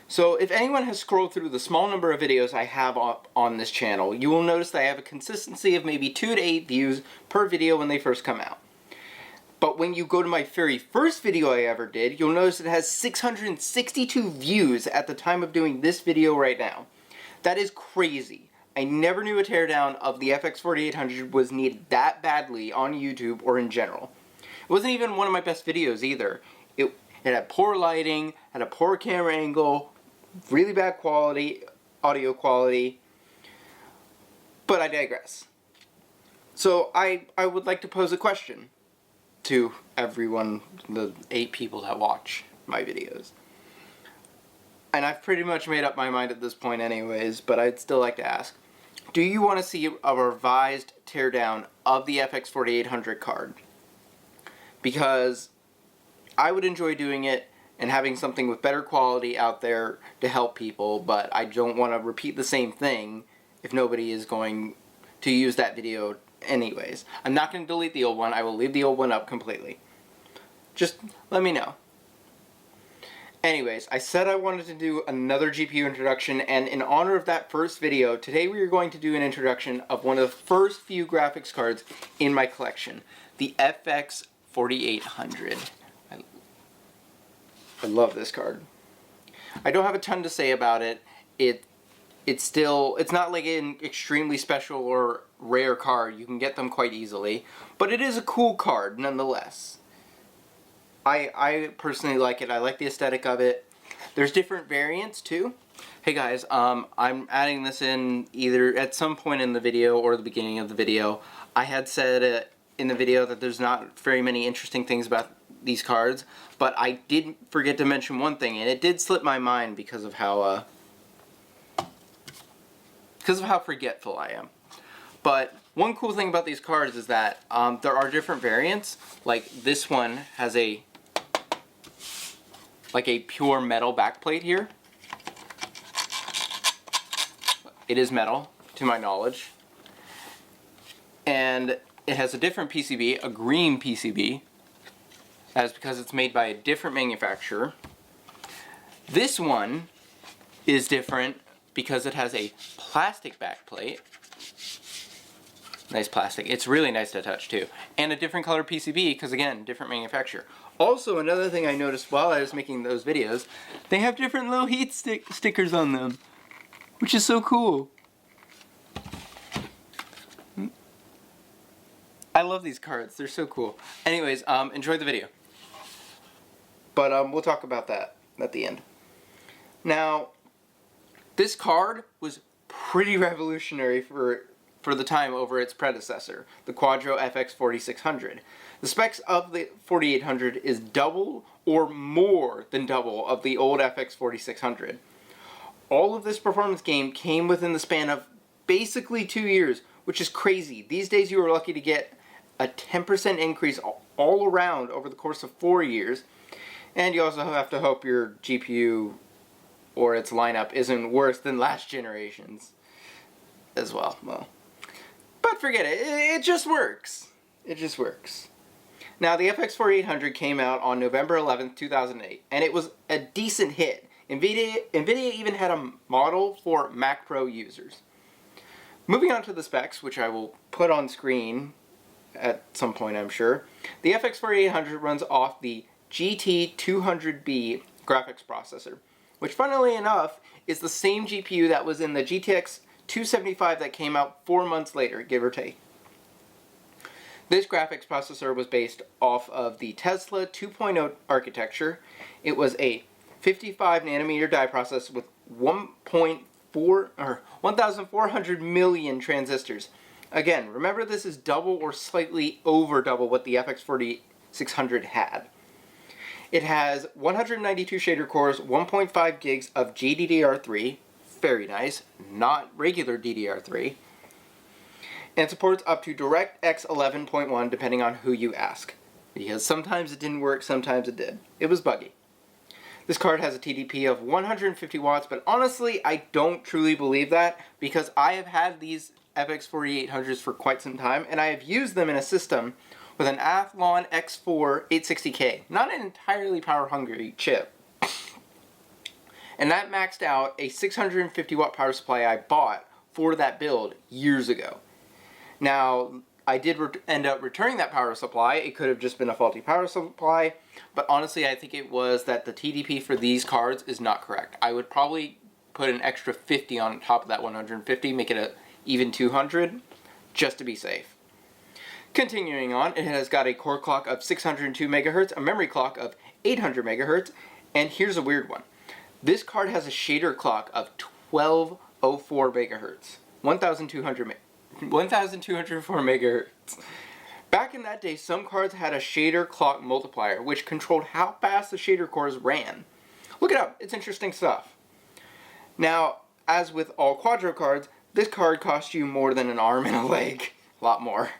So if anyone has scrolled through the small number of videos I have up on this channel, you will notice that I have a consistency of maybe 2 to 8 views per video when they first come out. But when you go to my very first video I ever did, you'll notice it has 662 views at the time of doing this video right now. That is crazy. I never knew a teardown of the FX 4800 was needed that badly on YouTube or in general. It wasn't even one of my best videos either. It had poor lighting, had a poor camera angle, really bad quality, audio quality, but I digress. So I would like to pose a question to everyone, the 8 people that watch my videos. And I've pretty much made up my mind at this point anyways, but I'd still like to ask. Do you want to see a revised teardown of the FX 4800 card? Because I would enjoy doing it and having something with better quality out there to help people, but I don't want to repeat the same thing if nobody is going to use that video anyways. I'm not going to delete the old one. I will leave the old one up completely. Just let me know. Anyways, I said I wanted to do another GPU introduction, and in honor of that first video, today we are going to do an introduction of one of the first few graphics cards in my collection, the FX 4800. I love this card. I don't have a ton to say about it. It's not like an extremely special or rare card. You can get them quite easily, but it is a cool card nonetheless. I personally like it. I like the aesthetic of it. There's different variants too. Hey guys, I'm adding this in either at some point in the video or the beginning of the video. I had said in the video that there's not very many interesting things about these cards, but I did forget to mention one thing, and it did slip my mind because of how forgetful I am. But one cool thing about these cards is that there are different variants. Like this one has a pure metal backplate here. It is metal, to my knowledge. And it has a different PCB, a green PCB. That is because it's made by a different manufacturer. This one is different because it has a plastic backplate. Nice plastic. It's really nice to touch too. And a different color PCB because, again, different manufacturer. Also, another thing I noticed while I was making those videos, they have different little heat stickers on them, which is so cool. I love these cards. They're so cool. Anyways, enjoy the video. But we'll talk about that at the end. Now, this card was pretty revolutionary for the time over its predecessor, the Quadro FX 4600. The specs of the 4800 is double or more than double of the old FX 4600. All of this performance gain came within the span of basically 2 years, which is crazy. These days you are lucky to get a 10% increase all around over the course of 4 years. And you also have to hope your GPU or its lineup isn't worse than last generation's as well. But forget it. It just works. It just works. Now, the FX 4800 came out on November 11th, 2008, and it was a decent hit. NVIDIA even had a model for Mac Pro users. Moving on to the specs, which I will put on screen at some point, I'm sure. The FX 4800 runs off the GT200B graphics processor, which funnily enough is the same GPU that was in the GTX 275 that came out 4 months later, give or take. This graphics processor was based off of the Tesla 2.0 architecture. It was a 55 nanometer die process with 1,400 million transistors. Again, remember this is double or slightly over double what the FX 4600 had. It has 192 shader cores, 1.5 gigs of GDDR3, very nice, not regular DDR3, and supports up to DirectX 11.1 depending on who you ask, because sometimes it didn't work, sometimes it did. It was buggy. This card has a TDP of 150 watts, but honestly I don't truly believe that because I have had these FX 4800s for quite some time and I have used them in a system with an Athlon X4 860K, not an entirely power-hungry chip. And that maxed out a 650 watt power supply I bought for that build years ago. Now, I did end up returning that power supply. It could have just been a faulty power supply, but honestly I think it was that the TDP for these cards is not correct. I would probably put an extra 50 on top of that 150, make it a even 200, just to be safe. Continuing on, it has got a core clock of 602 megahertz, a memory clock of 800 megahertz, and here's a weird one. This card has a shader clock of 1204 megahertz, 1204 megahertz. Back in that day, some cards had a shader clock multiplier, which controlled how fast the shader cores ran. Look it up, it's interesting stuff. Now, as with all Quadro cards, this card costs you more than an arm and a leg. A lot more.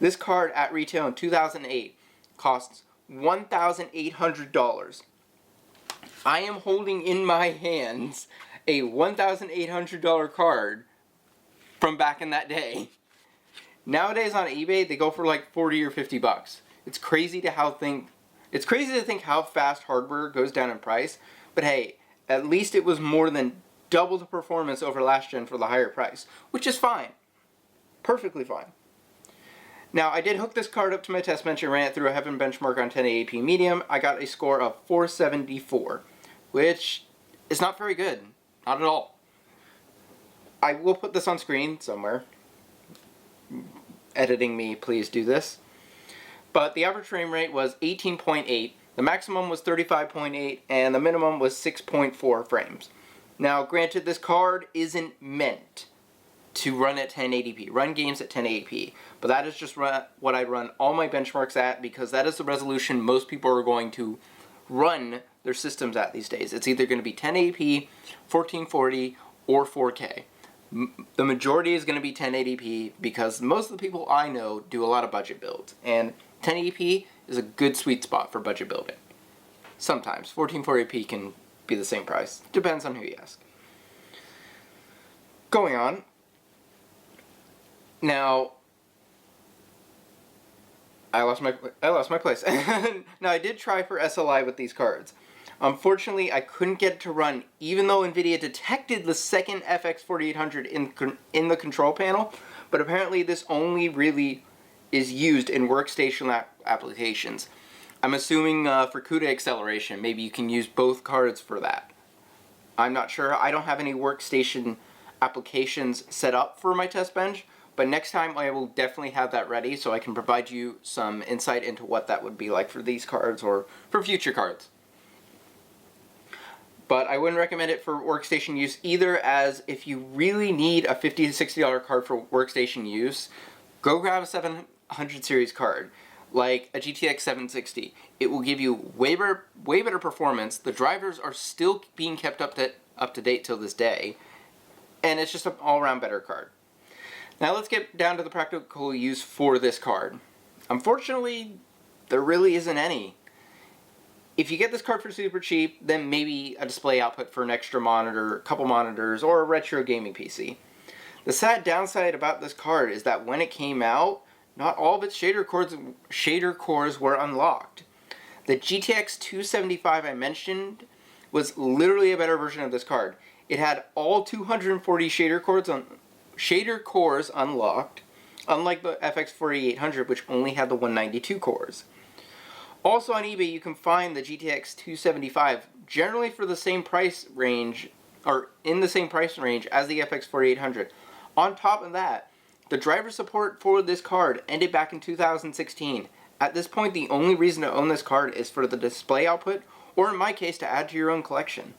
This card at retail in 2008 costs $1,800. I am holding in my hands a $1,800 card from back in that day. Nowadays on eBay, they go for like 40 or 50 bucks. It's crazy to think how fast hardware goes down in price, but hey, at least it was more than double the performance over last gen for the higher price, which is fine. Perfectly fine. Now, I did hook this card up to my test bench and ran it through a Heaven benchmark on 1080p medium. I got a score of 474, which is not very good. Not at all. I will put this on screen somewhere. Editing me, please do this. But the average frame rate was 18.8, the maximum was 35.8, and the minimum was 6.4 frames. Now, granted, this card isn't meant to run at 1080p, run games at 1080p, but that is just what I run all my benchmarks at, because that is the resolution most people are going to run their systems at these days. It's either going to be 1080p, 1440, or 4K. The majority is going to be 1080p because most of the people I know do a lot of budget builds, and 1080p is a good sweet spot for budget building. Sometimes 1440p can be the same price. Depends on who you ask. Going on. Now, I lost my place. Now, I did try for SLI with these cards. Unfortunately, I couldn't get it to run, even though NVIDIA detected the second FX 4800 in the control panel, but apparently this only really is used in workstation applications. I'm assuming for CUDA acceleration, maybe you can use both cards for that. I'm not sure. I don't have any workstation applications set up for my test bench, but next time I will definitely have that ready so I can provide you some insight into what that would be like for these cards or for future cards. But I wouldn't recommend it for workstation use either, as if you really need a $50 to $60 card for workstation use, go grab a 700 series card, like a GTX 760. It will give you way better performance. The drivers are still being kept up to date till this day, and it's just an all-around better card. Now let's get down to the practical use for this card. Unfortunately, there really isn't any. If you get this card for super cheap, then maybe a display output for an extra monitor, a couple monitors, or a retro gaming PC. The sad downside about this card is that when it came out, not all of its shader cores were unlocked. The GTX 275 I mentioned was literally a better version of this card. It had all 240 shader cores unlocked, unlike the FX 4800, which only had the 192 cores. Also on eBay, you can find the GTX 275 generally for the same price range, or in the same price range as the FX 4800. On top of that, the driver support for this card ended back in 2016. At this point, the only reason to own this card is for the display output, or in my case, to add to your own collection.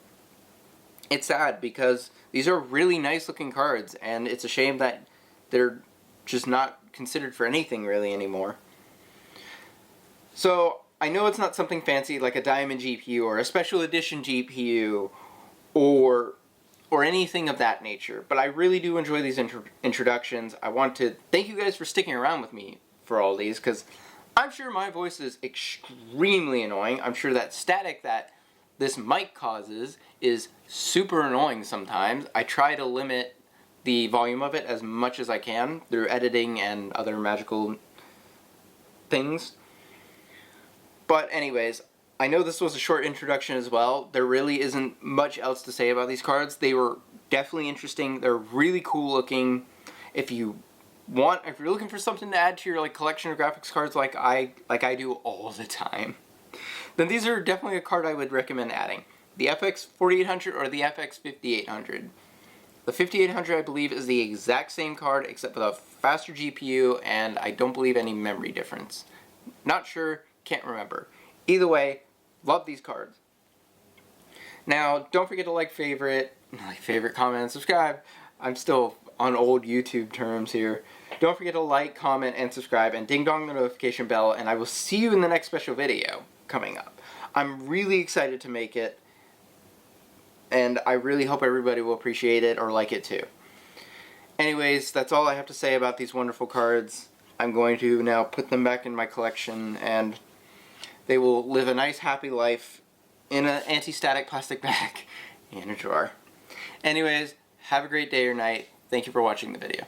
It's sad because these are really nice looking cards, and it's a shame that they're just not considered for anything really anymore. So, I know it's not something fancy like a diamond GPU or a special edition GPU or anything of that nature, but I really do enjoy these introductions. I want to thank you guys for sticking around with me for all these, because I'm sure my voice is extremely annoying. I'm sure that static that this mic causes is super annoying sometimes. I try to limit the volume of it as much as I can through editing and other magical things. But anyways, I know this was a short introduction as well. There really isn't much else to say about these cards. They were definitely interesting. They're really cool looking. If you're looking for something to add to your like collection of graphics cards like I do all the time, then these are definitely a card I would recommend adding. The FX 4800 or the FX 5800. The 5800 I believe is the exact same card except with a faster GPU and I don't believe any memory difference. Not sure, can't remember. Either way, love these cards. Now, don't forget to favorite, comment, and subscribe. I'm still on old YouTube terms here. Don't forget to like, comment, and subscribe, and ding dong the notification bell, and I will see you in the next special video coming up. I'm really excited to make it, and I really hope everybody will appreciate it or like it too. Anyways, that's all I have to say about these wonderful cards. I'm going to now put them back in my collection, and they will live a nice, happy life in an anti-static plastic bag in a drawer. Anyways, have a great day or night. Thank you for watching the video.